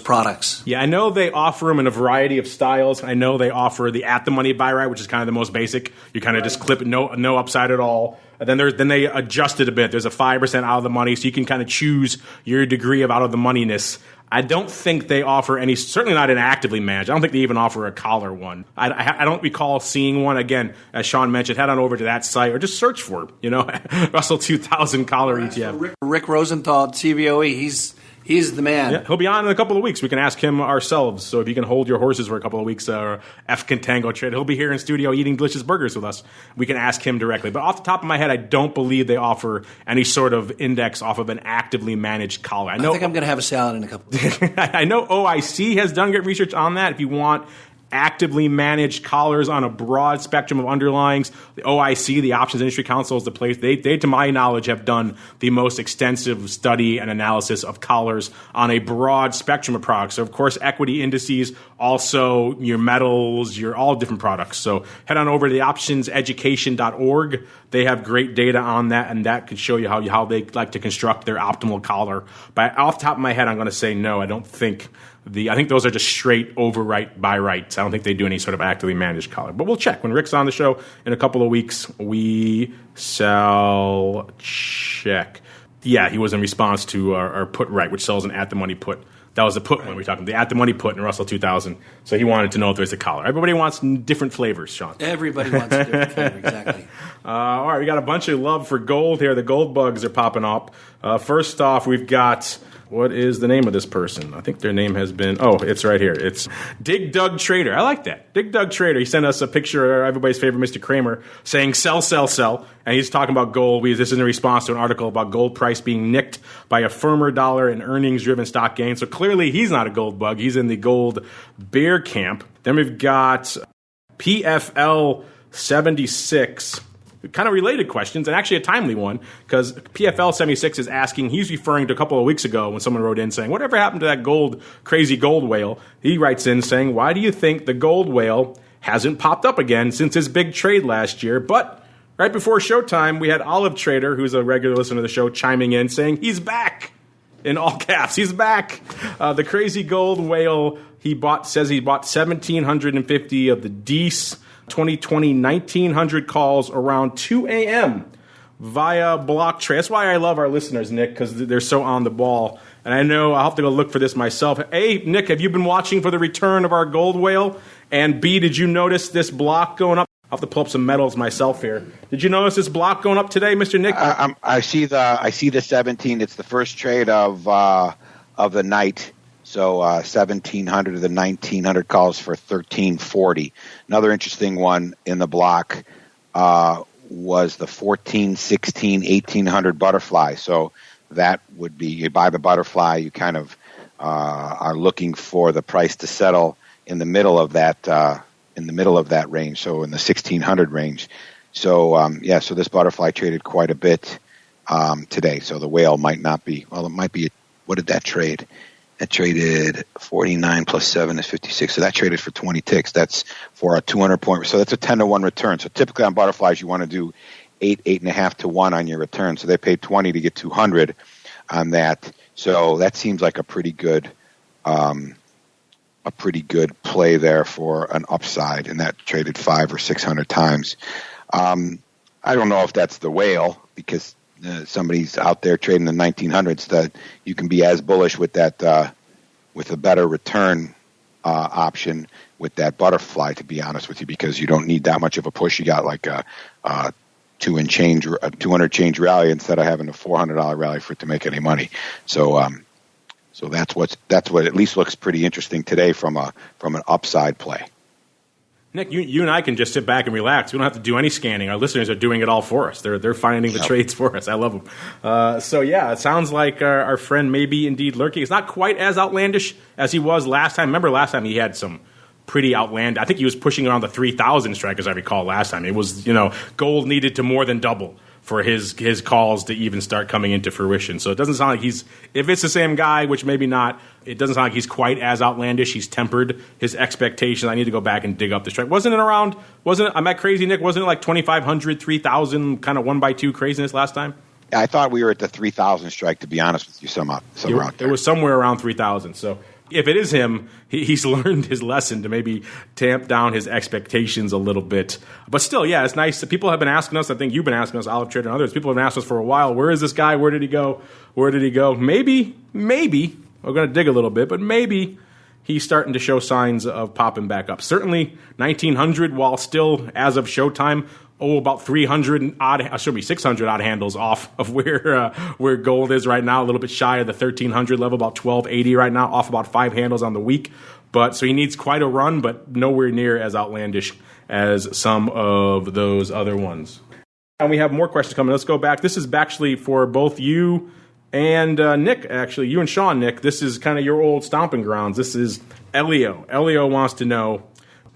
products. Yeah, I know they offer them in a variety of styles. I know they offer the at-the-money buy right, which is kind of the most basic. You kind of just clip it, no upside at all. And then they adjust it a bit. There's a 5% out of the money, so you can kind of choose your degree of out of the moneyness. I don't think they offer any, certainly not an actively managed. I don't think they even offer a collar one. I don't recall seeing one. Again, as Sean mentioned, head on over to that site or just search for, Russell 2000 collar ETF. Rick Rosenthal at CBOE, He's the man. Yeah, he'll be on in a couple of weeks. We can ask him ourselves. So if you can hold your horses for a couple of weeks, F. Contango Trade, he'll be here in studio eating delicious burgers with us. We can ask him directly. But off the top of my head, I don't believe they offer any sort of index off of an actively managed collar. I think I'm going to have a salad in a couple of weeks. I know OIC has done good research on that. If you want actively managed collars on a broad spectrum of underlyings. The OIC, the Options Industry Council, is the place. They, to my knowledge, have done the most extensive study and analysis of collars on a broad spectrum of products. So, of course, equity indices, also your metals, your all different products. So head on over to the optionseducation.org. They have great data on that, and that could show you how they like to construct their optimal collar. But off the top of my head, I'm going to say no. I think those are just straight overwrite buy rights. I don't think they do any sort of actively managed collar. But we'll check. When Rick's on the show in a couple of weeks, we shall check. Yeah, he was in response to our put right, which sells an at-the-money put. That was the put one we were talking about, the at-the-money put in Russell 2000. So he wanted to know if there's a collar. Everybody wants different flavors, Sean. Everybody wants a different flavor, exactly. All right, we got a bunch of love for gold here. The gold bugs are popping up. First off, we've got... What is the name of this person? I think their name has been... Oh, it's right here. It's Dig Dug Trader. I like that. Dig Dug Trader. He sent us a picture of everybody's favorite Mr. Kramer saying, sell, sell, sell. And he's talking about gold. This is in response to an article about gold price being nicked by a firmer dollar and earnings-driven stock gain. So clearly he's not a gold bug. He's in the gold bear camp. Then we've got PFL 76... kind of related questions, and actually a timely one, because PFL 76 is asking, he's referring to a couple of weeks ago when someone wrote in saying, whatever happened to that crazy gold whale? He writes in saying, why do you think the gold whale hasn't popped up again since his big trade last year? But right before showtime, we had Olive Trader, who's a regular listener to the show, chiming in saying, he's back! In all caps, he's back. The crazy gold whale says he bought 1,750 of the Dees 2020 1900 calls around 2 a.m. via block trade. That's why I love our listeners, Nick, because they're so on the ball. And I know I'll have to go look for this myself. A, Nick, have you been watching for the return of our gold whale? And B, did you notice this block going up? I'll have to pull up some metals myself here. Did you notice this block going up today, Mr. Nick? I see the 17. It's the first trade of the night. So 1,700 of the 1,900 calls for 1,340. Another interesting one in the block was the 14, 16, 1,800 butterfly. So that would be, you buy the butterfly, you kind of are looking for the price to settle in the middle of that range. So in the 1,600 range. So so this butterfly traded quite a bit today. So the whale might not be. Well, it might be. What did that trade? That traded 49 plus 7 is 56. So that traded for 20 ticks. That's for a 200-point. So that's a 10-to-1 return. So typically on butterflies, you want to do 8.5 to 1 on your return. So they paid 20 to get 200 on that. So that seems like a pretty good play there for an upside. And that traded 500 or 600 times. I don't know if that's the whale, because somebody's out there trading the 1900s, that you can be as bullish with that with a better return option with that butterfly, to be honest with you, because you don't need that much of a push. You got like a 200 change rally instead of having a $400 rally for it to make any money. So that's what at least looks pretty interesting today from an upside play. Nick, you and I can just sit back and relax. We don't have to do any scanning. Our listeners are doing it all for us. They're finding the trades for us. I love them. It sounds like our friend may be indeed lurking. It's not quite as outlandish as he was last time. Remember last time he had some pretty outlandish. I think he was pushing around the 3,000 strike, as I recall last time. It was, gold needed to more than double for his calls to even start coming into fruition. So it doesn't sound like if it's the same guy, which maybe not, it doesn't sound like he's quite as outlandish. He's tempered his expectations. I need to go back and dig up the strike. Am I crazy, Nick? Wasn't it like 2,500, 3,000 kind of 1x2 craziness last time? I thought we were at the 3,000 strike, to be honest with you, somewhere out there. It was somewhere around 3,000. So if it is him, he's learned his lesson to maybe tamp down his expectations a little bit. But still, yeah, it's nice. People have been asking us, I think you've been asking us, Olive Trader and others, people have been asking us for a while, where is this guy? Where did he go? Maybe, we're going to dig a little bit, but maybe he's starting to show signs of popping back up. Certainly 1,900, while still, as of showtime, about 600 odd handles off of where gold is right now, a little bit shy of the 1,300 level, about 1,280 right now, off about 5 handles on the week. So he needs quite a run, but nowhere near as outlandish as some of those other ones. And we have more questions coming. Let's go back. This is actually for both you and Nick, actually. You and Sean, Nick. This is kind of your old stomping grounds. This is Elio. Elio wants to know,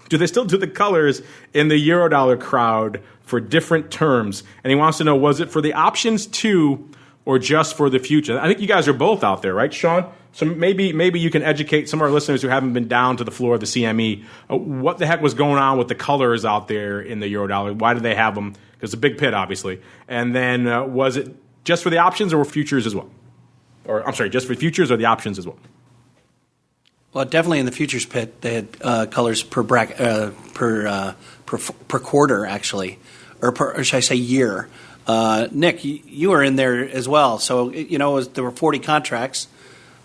do they still do the colors in the Eurodollar crowd for different terms? And he wants to know, was it for the options too, or just for the future? I think you guys are both out there, right, Sean? So maybe you can educate some of our listeners who haven't been down to the floor of the CME. What the heck was going on with the colors out there in the Eurodollar? Why did they have them? Because it's a big pit, obviously. And then was it just for the options or futures as well? Or I'm sorry, just for futures or the options as well? Well, definitely in the futures pit, they had colors per quarter, actually, or should I say year. Nick, you were in there as well. So, there were 40 contracts,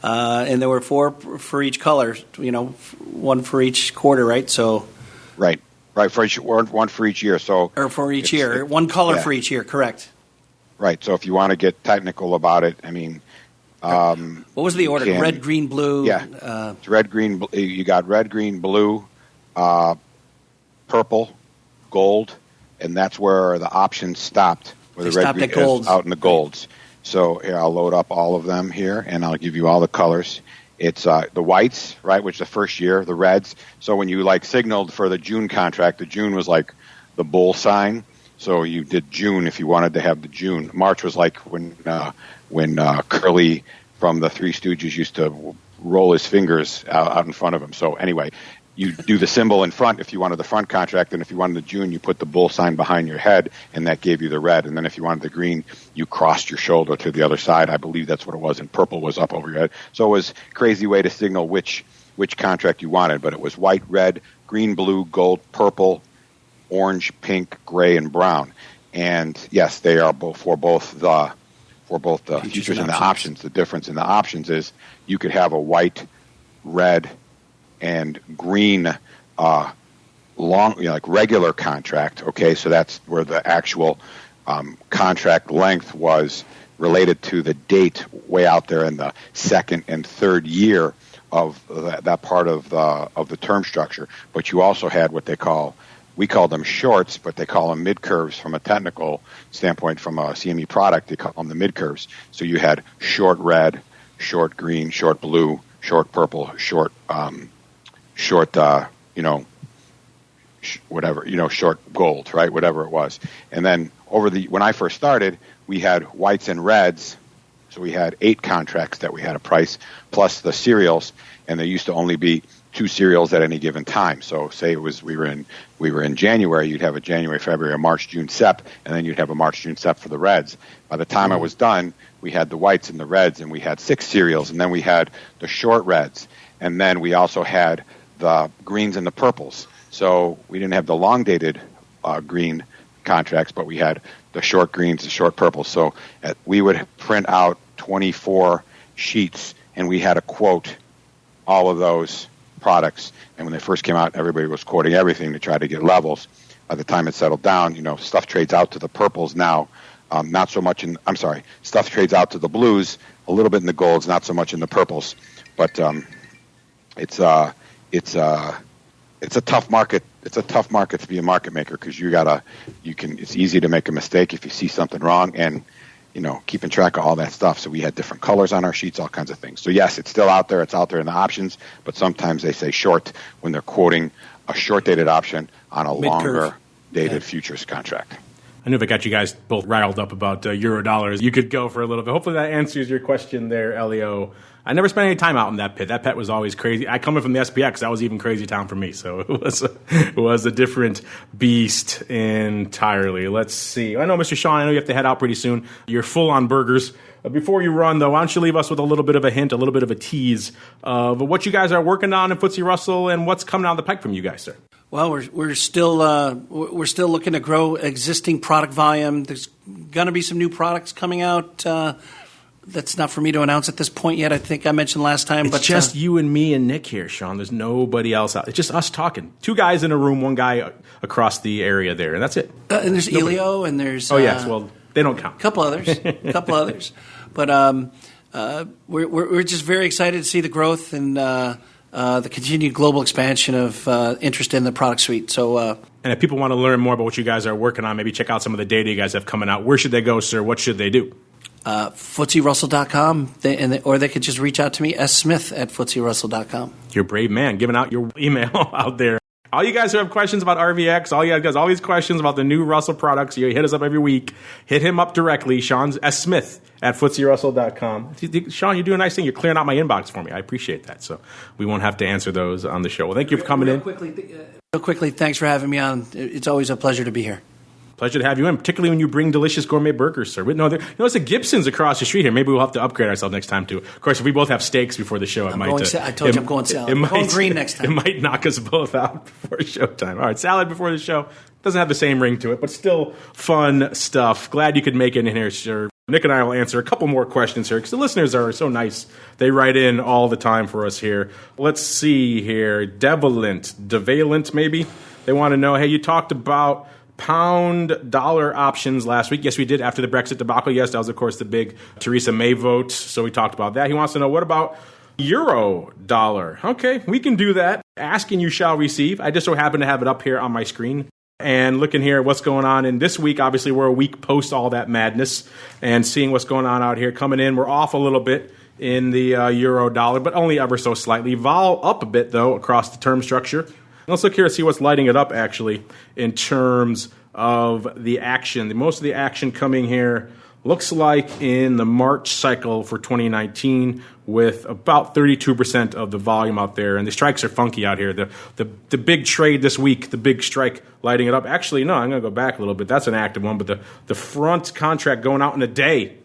and there were 4 for each color, 1 for each quarter, right? So, Right, for each one for each year. So, or for each year, 1 color for each year, correct? Right. So, if you want to get technical about it, I mean, what was the order? Red, green, blue. Yeah, it's red, green. You got red, green, blue, purple, gold, and that's where the options stopped. Where the red, green is out in the golds. So here, I'll load up all of them here, and I'll give you all the colors. It's the whites, right, which is the first year, the reds. So when you signaled for the June contract, the June was like the bull sign. So you did June if you wanted to have the June. March was like when Curly from the Three Stooges used to roll his fingers out in front of him. So anyway, you do the symbol in front if you wanted the front contract, and if you wanted the June, you put the bull sign behind your head, and that gave you the red. And then if you wanted the green, you crossed your shoulder to the other side. I believe that's what it was, and purple was up over your head. So it was a crazy way to signal which contract you wanted, but it was white, red, green, blue, gold, purple, orange, pink, gray, and brown. And yes, they are both for both the futures and the options. The difference in the options is you could have a white, red, and green regular contract. Okay, so that's where the actual contract length was related to the date way out there in the second and third year of that part of the term structure. But you also had what we call them shorts, but they call them mid-curves from a technical standpoint. From a CME product, they call them the mid-curves. So you had short red, short green, short blue, short purple, short short gold, right? Whatever it was. And then when I first started, we had whites and reds. So we had 8 contracts that we had a price plus the cereals, and there used to only be 2 cereals at any given time. So say we were in January, you'd have a January, February, a March, June SEP, and then you'd have a March, June SEP for the reds. By the time I was done, we had the whites and the reds, and we had 6 cereals, and then we had the short reds, and then we also had the greens and the purples. So we didn't have the long-dated green contracts, but we had the short greens, the short purples. So we would print out 24 sheets, and we had to quote all of those products. And when they first came out, everybody was quoting everything to try to get levels. By the time it settled down, stuff trades out to the purples now. Not so much stuff trades out to the blues, a little bit in the golds, not so much in the purples. But it's a tough market. It's a tough market to be a market maker because it's easy to make a mistake if you see something wrong, and keeping track of all that stuff. So we had different colors on our sheets, all kinds of things. So yes, it's still out there. It's out there in the options, but sometimes they say short when they're quoting a short-dated option on a longer-dated futures contract. I knew if I got you guys both riled up about Eurodollars, you could go for a little bit. Hopefully that answers your question there, Elio. I never spent any time out in that pit. That pit was always crazy. I come in from the SPX. That was even crazy town for me. So it was a different beast entirely. Let's see. I know, Mr. Sean, I know you have to head out pretty soon. You're full on burgers. Before you run, though, why don't you leave us with a little bit of a hint, a little bit of a tease of what you guys are working on in FTSE Russell and what's coming down the pike from you guys, sir? Well, we're still looking to grow existing product volume. There's going to be some new products coming out. That's not for me to announce at this point yet. I think I mentioned last time. It's just you and me and Nick here, Sean. There's nobody else out. It's just us talking. 2 guys in a room, 1 guy across the area there, and that's it. And there's Elio, and there's... Oh, yes. Well, they don't count. A couple others. But we're just very excited to see the growth and the continued global expansion of interest in the product suite. So, and if people want to learn more about what you guys are working on, maybe check out some of the data you guys have coming out. Where should they go, sir? What should they do? FTSERussell.com, or they could just reach out to me, smith@FTSERussell.com. You're a brave man, giving out your email out there. All you guys who have questions about RVX, all you guys, all these questions about the new Russell products, you hit us up every week. Hit him up directly, Sean S. Smith at FTSERussell.com. Sean, you do a nice thing. You're clearing out my inbox for me. I appreciate that. So we won't have to answer those on the show. Well, thank you for coming in. Real quickly, thanks for having me on. It's always a pleasure to be here. Pleasure to have you in, particularly when you bring delicious gourmet burgers, sir. It's a Gibson's across the street here. Maybe we'll have to upgrade ourselves next time, too. Of course, if we both have steaks before the show, I told you I'm going salad. I'm going green next time. It might knock us both out before showtime. All right, salad before the show. Doesn't have the same ring to it, but still fun stuff. Glad you could make it in here, sir. Nick and I will answer a couple more questions here because the listeners are so nice. They write in all the time for us here. Let's see here. Devalent maybe. They want to know, hey, you talked about pound dollar options last week. Yes, we did after the Brexit debacle. Yes, that was, of course, the big Theresa May vote. So we talked about that. He wants to know, what about Eurodollar? Okay, we can do that. Asking you shall receive. I just so happen to have it up here on my screen. And looking here at what's going on. And this week, obviously, we're a week post all that madness and seeing what's going on out here. Coming in, we're off a little bit in the Eurodollar, but only ever so slightly. Vol up a bit, though, across the term structure. Let's look here and see what's lighting it up, actually, in terms of the action. Most of the action coming here looks like in the March cycle for 2019 with about 32% of the volume out there. And the strikes are funky out here. The big trade this week, the big strike lighting it up. Actually, no, I'm going to go back a little bit. That's an active one. But the front contract going out in a day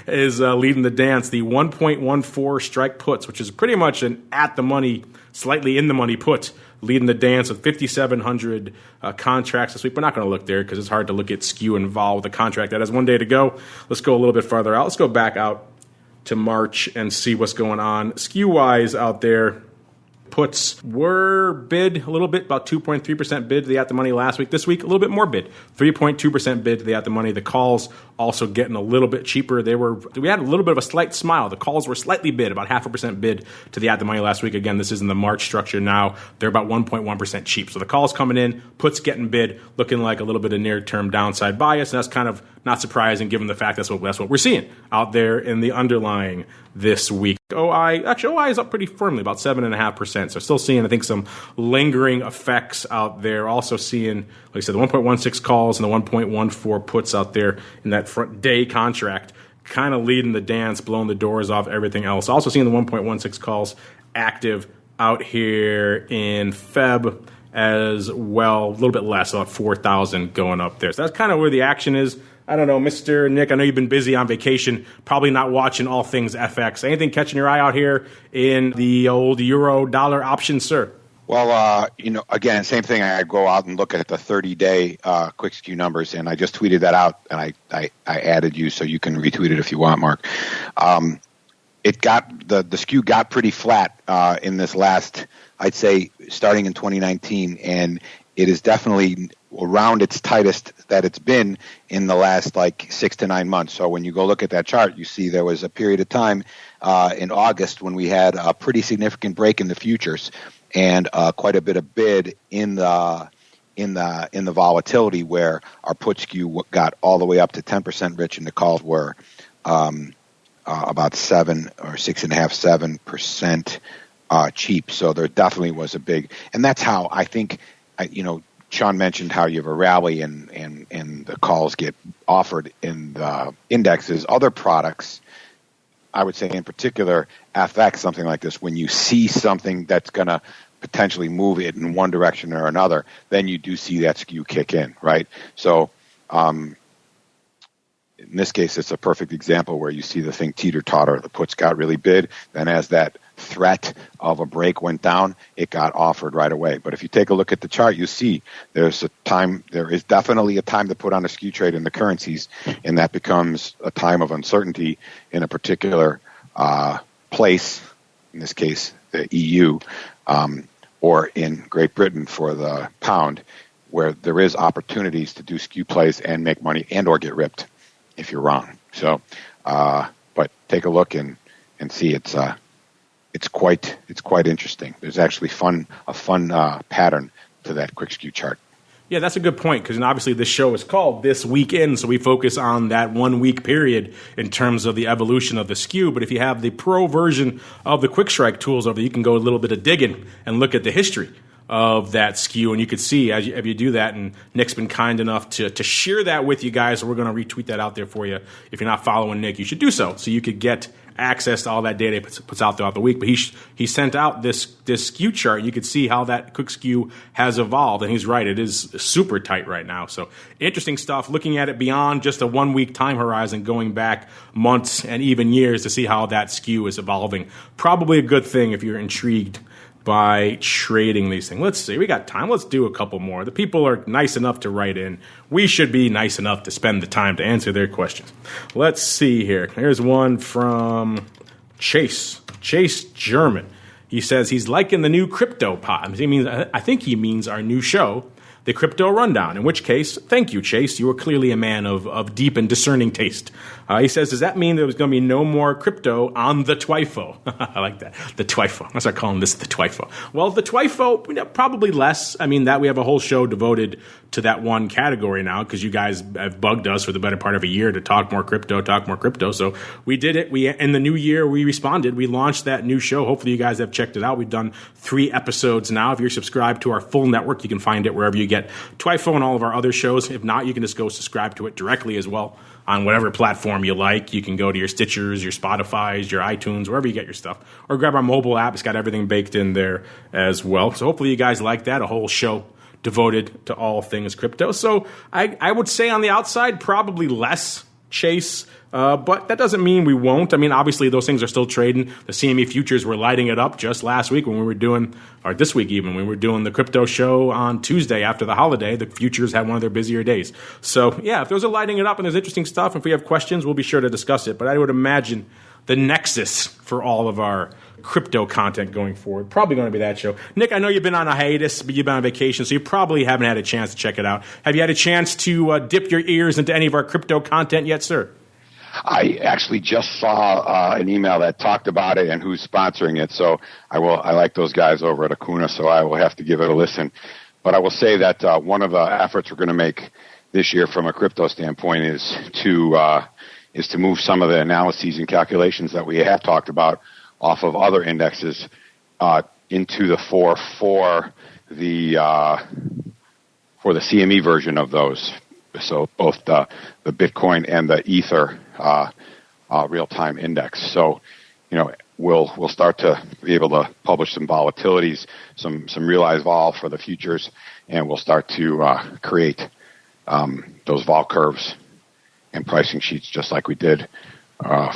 is leading the dance. The 1.14 strike puts, which is pretty much an at-the-money, slightly in-the-money put, leading the dance with 5,700 contracts this week. We're not going to look there because it's hard to look at skew and vol with a contract that has 1 day to go. Let's go a little bit farther out. Let's go back out to March and see what's going on. Skew-wise out there, puts were bid a little bit, about 2.3% bid to the at-the-money last week. This week, a little bit more bid, 3.2% bid to the at-the-money. The calls also getting a little bit cheaper. We had a little bit of a slight smile. The calls were slightly bid, about 0.5% bid to the at-the-money last week. Again, this is in the March structure now. They're about 1.1% cheap. So the calls coming in, puts getting bid, looking like a little bit of near-term downside bias. And that's kind of not surprising given the fact that's what we're seeing out there in the underlying this week. OI is up pretty firmly, about 7.5%. So still seeing, I think, some lingering effects out there. Also seeing, like I said, the 1.16 calls and the 1.14 puts out there in that front day contract, kind of leading the dance, blowing the doors off everything else. Also seeing the 1.16 calls active out here in Feb as well, a little bit less, about 4,000 going up there. So that's kind of where the action is. I don't know, Mr. Nick, I know you've been busy on vacation, probably not watching all things FX. Anything catching your eye out here in the old Euro-dollar option, sir? Well, again, same thing. I go out and look at the 30-day quick skew numbers, and I just tweeted that out, and I added you so you can retweet it if you want, Mark. It got the skew got pretty flat in this last, I'd say, starting in 2019, and it is definitely around its tightest that it's been in the last 6 to 9 months. So when you go look at that chart, you see there was a period of time in August when we had a pretty significant break in the futures and quite a bit of bid in the volatility where our put skew got all the way up to 10% rich and the calls were about 7% cheap. So there definitely was a big, and that's how I think, Sean mentioned how you have a rally and the calls get offered in the indexes. Other products, I would say in particular, FX, something like this, when you see something that's going to potentially move it in one direction or another, then you do see that skew kick in, right? So in this case, it's a perfect example where you see the thing teeter-totter. The puts got really bid. Then as that threat of a break went down, it got offered right away. But if you take a look at the chart, you see there is definitely a time to put on a skew trade in the currencies, and that becomes a time of uncertainty in a particular place, in this case, the EU, or in Great Britain for the pound, where there is opportunities to do skew plays and make money and or get ripped if you're wrong. So, but take a look and see it's quite interesting. There's actually a fun pattern to that quick skew chart. Yeah, that's a good point because obviously this show is called This Weekend, so we focus on that 1 week period in terms of the evolution of the skew. But if you have the pro version of the quick strike tools over there, you can go a little bit of digging and look at the history of that skew. And you could see as you do that, and Nick's been kind enough to share that with you guys. So we're going to retweet that out there for you. If you're not following Nick, you should do so you could get access to all that data he puts out throughout the week. But he sent out this skew chart. You could see how that quick skew has evolved, and he's right, it is super tight right now. So interesting stuff, looking at it beyond just a 1 week time horizon, going back months and even years to see how that skew is evolving. Probably a good thing if you're intrigued by trading these things. Let's see, we got time. Let's do a couple more. The people are nice enough to write in. We should be nice enough to spend the time to answer their questions. Let's see here. Here's one from Chase German. He says he's liking the new crypto pod. I think he means our new show, the Crypto Rundown, in which case, thank you, Chase. You are clearly a man of deep and discerning taste. He says, does that mean there's going to be no more crypto on the TWIFO? I like that. The TWIFO. I'm going to start calling this the TWIFO. Well, the TWIFO, probably less. That we have a whole show devoted to that one category now because you guys have bugged us for the better part of a year to talk more crypto. So we did it. In the new year, we responded. We launched that new show. Hopefully you guys have checked it out. We've done 3 episodes now. If you're subscribed to our full network, you can find it wherever you get TWIFO and all of our other shows. If not, you can just go subscribe to it directly as well on whatever platform you like. You can go to your Stitchers, your Spotifys, your iTunes, wherever you get your stuff. Or grab our mobile app. It's got everything baked in there as well. So hopefully you guys like that, a whole show devoted to all things crypto. So I would say on the outside, probably less, Chase. But that doesn't mean we won't. Obviously those things are still trading. The CME futures were lighting it up just last week when we were doing, or this week even, when we were doing the crypto show on Tuesday after the holiday. The futures had one of their busier days. So yeah, if those are lighting it up and there's interesting stuff, if we have questions, we'll be sure to discuss it. But I would imagine the nexus for all of our crypto content going forward probably going to be that show. Nick, I know you've been on a hiatus, but you've been on vacation, so you probably haven't had a chance to check it out. Have you had a chance to dip your ears into any of our crypto content yet, sir? I actually just saw an email that talked about it and who's sponsoring it. So I like those guys over at Acuna, so I will have to give it a listen. But I will say that one of the efforts we're going to make this year from a crypto standpoint is to move some of the analyses and calculations that we have talked about off of other indexes into the for the CME version of those. So both the Bitcoin and the Ether real-time index. So, we'll start to be able to publish some volatilities, some realized vol for the futures, and we'll start to create those vol curves and pricing sheets just like we did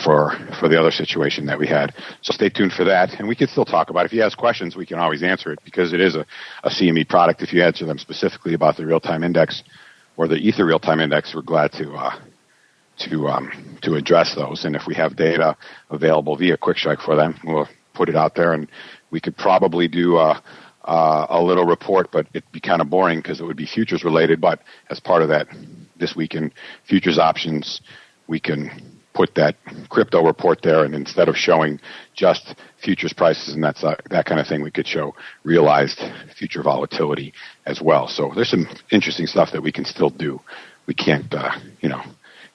for the other situation that we had. So stay tuned for that, and we can still talk about it. If you ask questions, we can always answer it because it is a CME product. If you answer them specifically about the real-time index or the Ether real-time index, we're glad to address those. And if we have data available via QuickStrike for them, we'll put it out there, and we could probably do a little report, but it'd be kind of boring because it would be futures related. But as part of that, this week in futures options, we can put that crypto report there, and instead of showing just futures prices and that kind of thing, we could show realized future volatility as well. So there's some interesting stuff that we can still do. We can't, I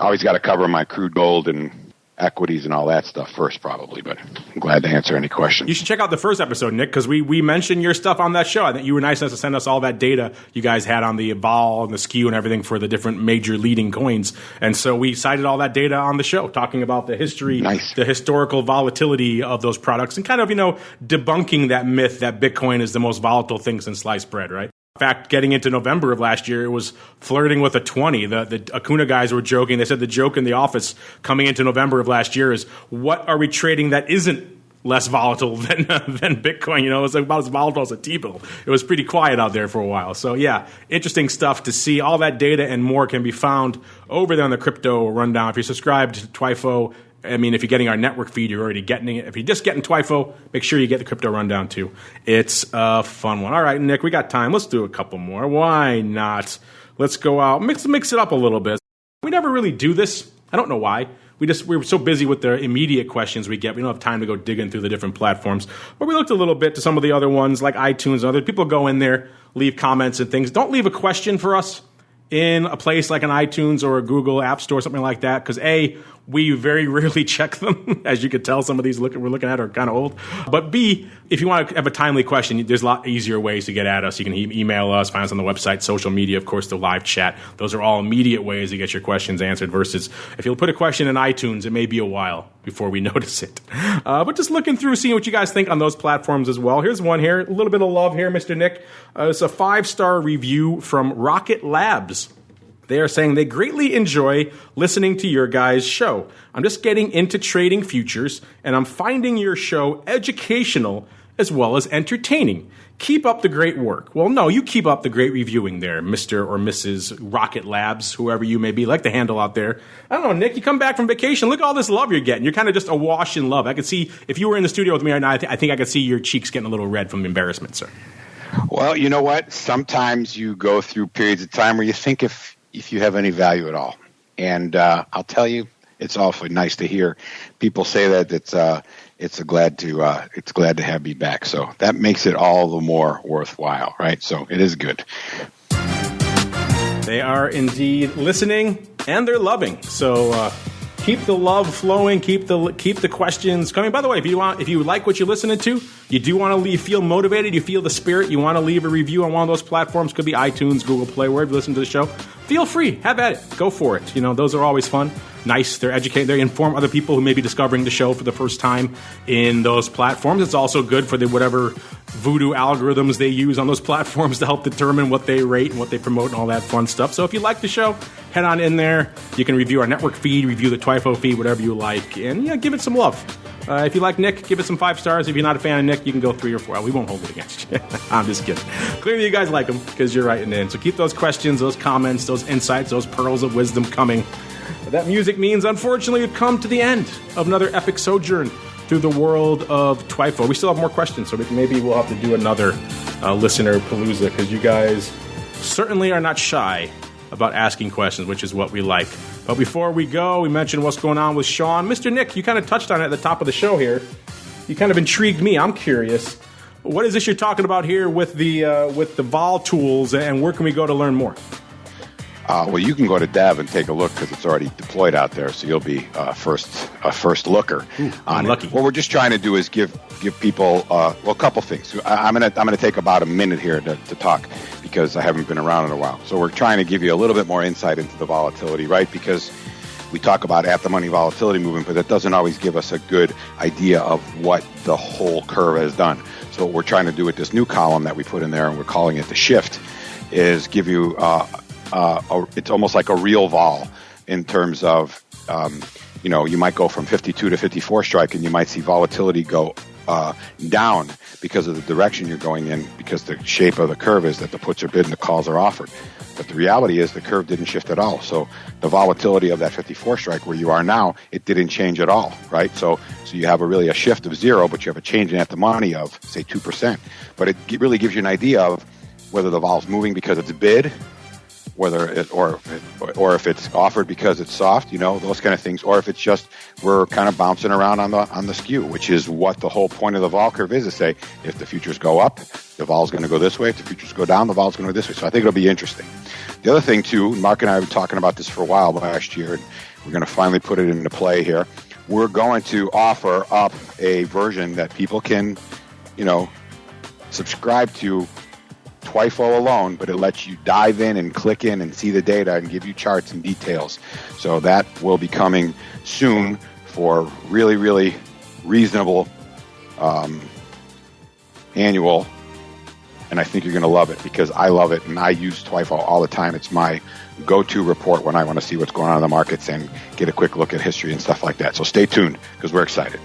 always got to cover my crude gold and equities and all that stuff first, probably, but I'm glad to answer any questions. You should check out the first episode, Nick, because we mentioned your stuff on that show. I think you were nice enough to send us all that data you guys had on the vol and the skew and everything for the different major leading coins. And so we cited all that data on the show, talking about the history, the historical volatility of those products, and kind of, debunking that myth that Bitcoin is the most volatile thing since sliced bread, right? In fact, getting into November of last year, it was flirting with a 20. The Acuna guys were joking. They said the joke in the office coming into November of last year is, what are we trading that isn't less volatile than Bitcoin? It's about as volatile as a T-bill. It was pretty quiet out there for a while. So, yeah, interesting stuff to see. All that data and more can be found over there on the Crypto Rundown. If you're subscribed to TWIFO, if you're getting our network feed, you're already getting it. If you're just getting TWIFO, make sure you get the Crypto Rundown too. It's a fun one. All right, Nick, we got time. Let's do a couple more. Why not? Let's go out. Mix it up a little bit. We never really do this. I don't know why. We're so busy with the immediate questions we get. We don't have time to go digging through the different platforms. But we looked a little bit to some of the other ones like iTunes and other. People go in there, leave comments and things. Don't leave a question for us. in a place like an iTunes or a Google App Store, something like that, because A, we very rarely check them. As you can tell, some of these we're looking at are kind of old. But B, if you want to have a timely question, there's a lot easier ways to get at us. You can email us, find us on the website, social media, of course, the live chat. Those are all immediate ways to get your questions answered versus if you'll put a question in iTunes, it may be a while before we notice it. But just looking through, seeing what you guys think on those platforms as well. Here's one here, a little bit of love here, Mr. Nick. It's a 5-star review from Rocket Labs. They are saying they greatly enjoy listening to your guys' show. I'm just getting into trading futures, and I'm finding your show educational as well as entertaining. Keep up the great work. Well, no, you keep up the great reviewing there, Mr. or Mrs. Rocket Labs, whoever you may be, like the handle out there. I don't know, Nick, you come back from vacation, look at all this love you're getting. You're kind of just awash in love. I could see, if you were in the studio with me right now, I think I could see your cheeks getting a little red from embarrassment, sir. Well, you know what? Sometimes you go through periods of time where you think if you have any value at all. And I'll tell you, it's awfully nice to hear people say that. It's glad to have me back. So that makes it all the more worthwhile, right? So it is good. They are indeed listening and they're loving. So keep the love flowing. Keep the questions coming. By the way, if you like what you're listening to, you do want to feel motivated, you feel the spirit, you want to leave a review on one of those platforms, could be iTunes, Google Play, wherever you listen to the show, feel free. Have at it. Go for it. Those are always fun. Nice. They're educated. They inform other people who may be discovering the show for the first time in those platforms. It's also good for whatever voodoo algorithms they use on those platforms to help determine what they rate and what they promote and all that fun stuff. So if you like the show, head on in there. You can review our network feed, review the TWIFO feed, whatever you like, and give it some love. If you like Nick, give it some 5 stars. If you're not a fan of Nick, you can go 3 or 4. We won't hold it against you. I'm just kidding. Clearly, you guys like him because you're writing in. So keep those questions, those comments, those insights, those pearls of wisdom coming. That music means, unfortunately, we've come to the end of another epic sojourn through the world of TWIFO. We still have more questions, so maybe we'll have to do another listener palooza because you guys certainly are not shy about asking questions, which is what we like. But before we go, we mentioned what's going on with Sean. Mr. Nick, you kind of touched on it at the top of the show here. You kind of intrigued me. I'm curious. What is this you're talking about here with the vol tools, and where can we go to learn more? Well, you can go to Dev and take a look because it's already deployed out there, so you'll be a first looker on it. Lucky. What we're just trying to do is give people a couple things. I'm gonna take about a minute here to talk because I haven't been around in a while. So we're trying to give you a little bit more insight into the volatility, right? Because we talk about at-the-money volatility movement, but that doesn't always give us a good idea of what the whole curve has done. So what we're trying to do with this new column that we put in there, and we're calling it the shift, is give you it's almost like a real vol in terms of, you might go from 52 to 54 strike and you might see volatility go down because of the direction you're going in, because the shape of the curve is that the puts are bid and the calls are offered. But the reality is the curve didn't shift at all. So the volatility of that 54 strike where you are now, it didn't change at all, right? So you have a shift of 0, but you have a change in at the money of, say, 2%. But it really gives you an idea of whether the vol's moving because it's bid, whether it or if it's offered because it's soft, those kind of things, or if it's just we're kind of bouncing around on the skew, which is what the whole point of the vol curve is, to say if the futures go up, the vol's going to go this way. If the futures go down, the vol's going to go this way. So I think it'll be interesting. The other thing too, Mark and I have been talking about this for a while last year, and we're going to finally put it into play here. We're going to offer up a version that people can, subscribe to TWIFO alone, but it lets you dive in and click in and see the data and give you charts and details. So that will be coming soon for really, really reasonable annual. And I think you're going to love it because I love it and I use TWIFO all the time. It's my go-to report when I want to see what's going on in the markets and get a quick look at history and stuff like that. So stay tuned because we're excited.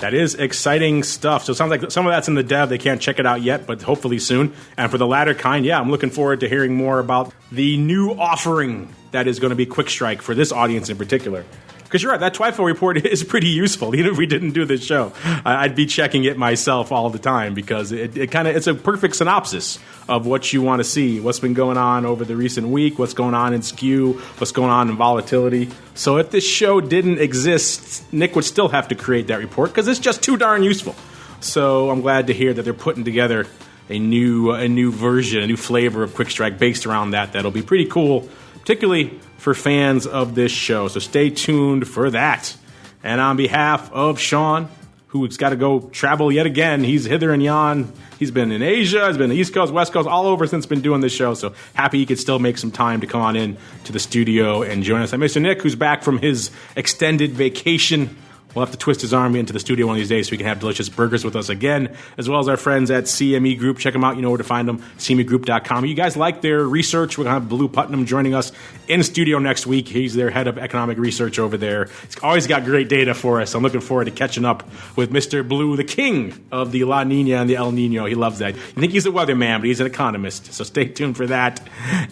That is exciting stuff. So it sounds like some of that's in the dev. They can't check it out yet, but hopefully soon. And for the latter kind, I'm looking forward to hearing more about the new offering that is going to be Quick Strike for this audience in particular. Because you're right, that TWIFO report is pretty useful. Even if we didn't do this show, I'd be checking it myself all the time because it's a perfect synopsis of what you want to see, what's been going on over the recent week, what's going on in skew, what's going on in volatility. So if this show didn't exist, Nick would still have to create that report because it's just too darn useful. So I'm glad to hear that they're putting together a new version, a new flavor of Quick Strike based around that. That'll be pretty cool, particularly for fans of this show. So stay tuned for that. And on behalf of Sean, who's got to go travel yet again, he's hither and yon. He's been in Asia, he's been East Coast, West Coast, all over since been doing this show. So happy he could still make some time to come on in to the studio and join us. And Mr. Nick, who's back from his extended vacation, we'll have to twist his arm into the studio one of these days so we can have delicious burgers with us again, as well as our friends at CME Group. Check them out. You know where to find them, cmegroup.com. You guys like their research? We're going to have Blue Putnam joining us in studio next week. He's their head of economic research over there. He's always got great data for us. I'm looking forward to catching up with Mr. Blue, the king of the La Nina and the El Nino. He loves that. You think he's a weatherman, but he's an economist. So stay tuned for that.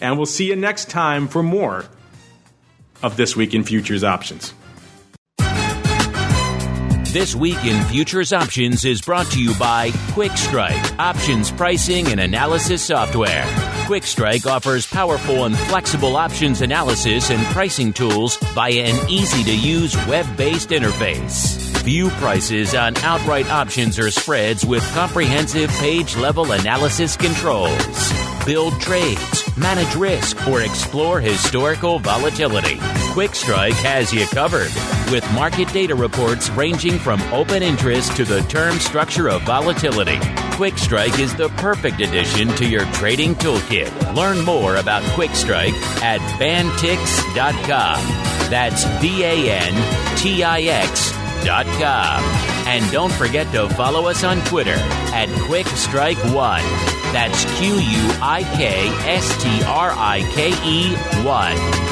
And we'll see you next time for more of This Week in Futures Options. This Week in Futures Options is brought to you by Quick Strike, options pricing and analysis software. Quick Strike offers powerful and flexible options analysis and pricing tools via an easy-to-use web-based interface. View prices on outright options or spreads with comprehensive page-level analysis controls. Build trades, manage risk, or explore historical volatility. Quick Strike has you covered with market data reports ranging from open interest to the term structure of volatility. Quick Strike is the perfect addition to your trading toolkit. Learn more about Quick Strike at Vantix.com. That's VANTIX.com. And don't forget to follow us on Twitter at QuickStrike1. That's QuickStrike1.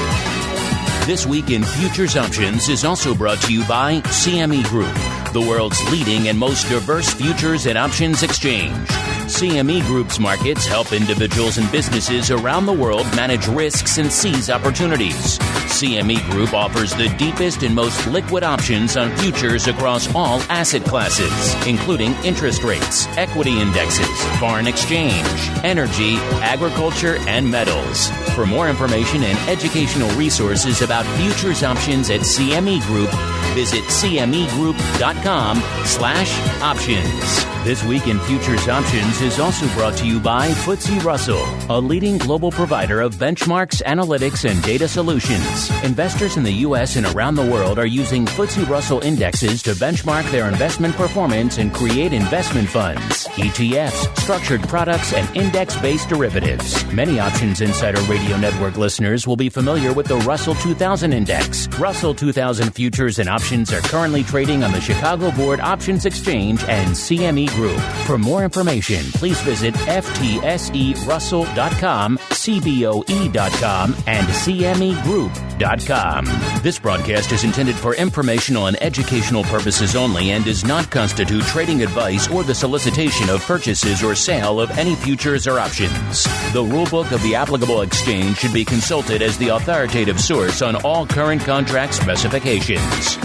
This Week in Futures Options is also brought to you by CME Group, the world's leading and most diverse futures and options exchange. CME Group's markets help individuals and businesses around the world manage risks and seize opportunities. CME Group offers the deepest and most liquid options on futures across all asset classes, including interest rates, equity indexes, foreign exchange, energy, agriculture, and metals. For more information and educational resources about futures options at CME Group, visit cmegroup.com/options. This Week in Futures Options is also brought to you by FTSE Russell, a leading global provider of benchmarks, analytics, and data solutions. Investors in the U.S. and around the world are using FTSE Russell indexes to benchmark their investment performance and create investment funds, ETFs, structured products, and index-based derivatives. Many Options Insider Radio Network listeners will be familiar with the Russell 2000 Index. Russell 2000 futures and options are currently trading on the Chicago Board Options Exchange and CME Group. For more information, please visit ftserussell.com, cboe.com, and cmegroup.com. This broadcast is intended for informational and educational purposes only and does not constitute trading advice or the solicitation of purchases or sale of any futures or options. The rulebook of the applicable exchange should be consulted as the authoritative source on all current contract specifications.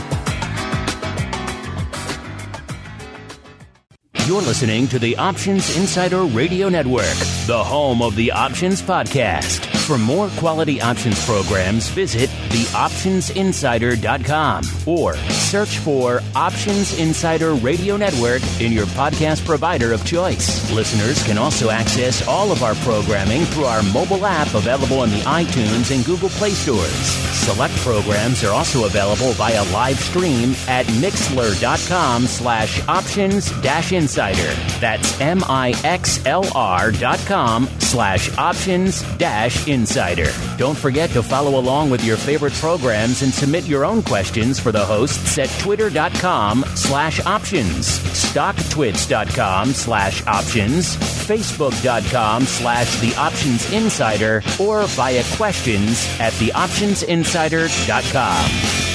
You're listening to the Options Insider Radio Network, the home of the Options Podcast. For more quality options programs, visit theoptionsinsider.com or search for Options Insider Radio Network in your podcast provider of choice. Listeners can also access all of our programming through our mobile app available in the iTunes and Google Play stores. Select programs are also available via live stream at mixlr.com/options-insider. That's mixlr.com/options-insider. Don't forget to follow along with your favorite programs and submit your own questions for the hosts at twitter.com/options, stocktwits.com/options, facebook.com/theoptionsinsider, or via questions at theoptionsinsider.com.